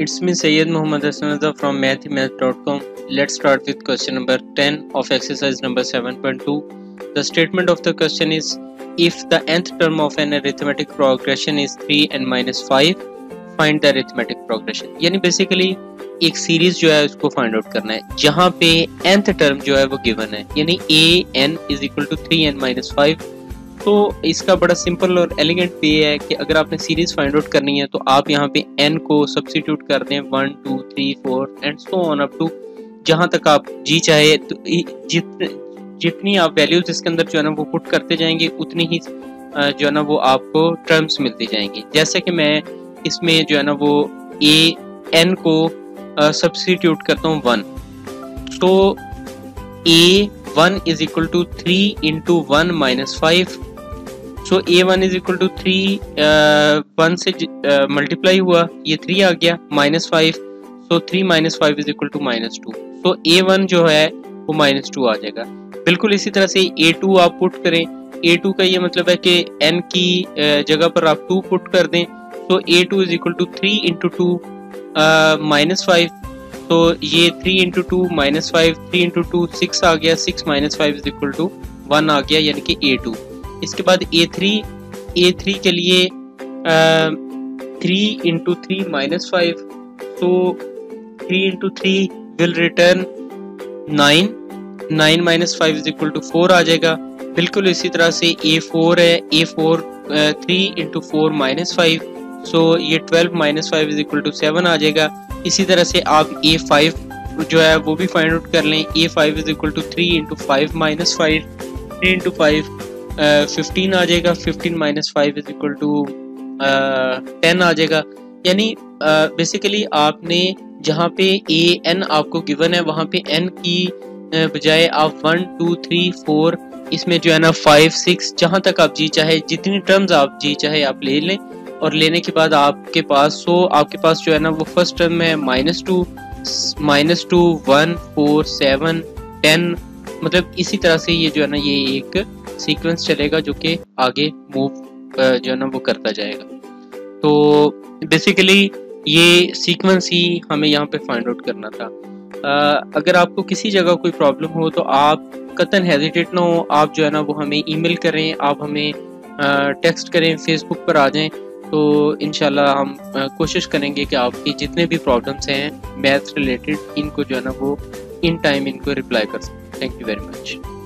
It's me Sayyed Muhammad Hassan from mathemath.com. Let's start with question number 10 of exercise number 7.2. The statement of the question is, if the nth term of an arithmetic progression is 3n minus 5, find the arithmetic progression. यानी basically एक series जो है उसको find out करना है जहाँ पे nth term जो है वो गिवन है, यानी an is equal to 3n minus 5. तो इसका बड़ा सिंपल और एलिगेंट वे है कि अगर आपने सीरीज फाइंड आउट करनी है तो आप यहाँ पे n को सब्स्टिट्यूट कर दें 1 2 3 4 and so on up to जहाँ तक आप जी चाहे तो जितनी आप वैल्यूज इसके अंदर जो है ना वो पुट करते जाएंगे उतनी ही जो है ना वो आपको टर्म्स मिलती जाएंगी. जैसे कि मैं इसमें जो है ना वो n को सब्स्टिट्यूट करता हूँ 1, तो a1 is equal to 3 into 1 minus 5. So a1 is equal to 3 1 से मल्टीप्लाई हुआ, ये 3 आ गया minus 5. So 3 minus 5 is equal to minus 2. So a1 जो है वो minus 2 आ जाएगा. बिल्कुल इसी तरह से a2 आप पुट करें. a2 का ये मतलब है कि n की जगह पर आप 2 पुट कर दें. सो a2 is equal to 3 into 2 minus 5. तो ये 3 into 2 minus 5, 3 into 2 6 आ गया, 6 minus 5 is equal to 1 आ गया, यानी कि a2. इसके बाद a3 के लिए 3 into 3 minus 5, तो 3 into 3 will return 9, 9 minus 5 is equal to 4 आ जाएगा. बिल्कुल इसी तरह से a4 है, a4 3 into 4 minus 5, सो ये 12 minus 5 is equal to 7 आ जाएगा. इसी तरह से आप a5 जो है वो भी फाइंड आउट कर लें. a5 is equal to 3 into 5 minus 5, 3 into 5 15 आ जाएगा, 15 minus 5 is equal to 10 आ जाएगा. यानी बेसिकली आपने जहाँ पे n आपको गिवन है वहाँ पे n की बजाय आप 1 2 3 4 इसमें जो है ना 5 6 जहाँ तक आप जी चाहे जितनी टर्म्स आप जी चाहे आप ले लें. और लेने के बाद आपके पास आपके पास जो है ना वो फर्स्ट टर्म में -2 1 4 7 10, मतलब इसी तरह से ये जो है ना ये एक सीक्वेंस चलेगा जो कि आगे मूव जो है ना वो करता जाएगा. तो बेसिकली ये सीक्वेंस ही हमें यहाँ पे फाइंड आउट करना था. अगर आपको किसी जगह कोई प्रॉब्लम हो तो आप कतन हेजिटेट ना हो, आप जो है ना वो हमें ईमेल करें, आप हमें टेक्स्ट करें, फेसबुक पर आ जाएं. तो इंशाल्लाह हम कोशिश करेंगे कि आपकी जितने भी प्रॉब्लम्स हैं मैथ्स रिलेटेड इनको जो है ना वो इन टाइम इनको रिप्लाई कर सकें. Thank you very much.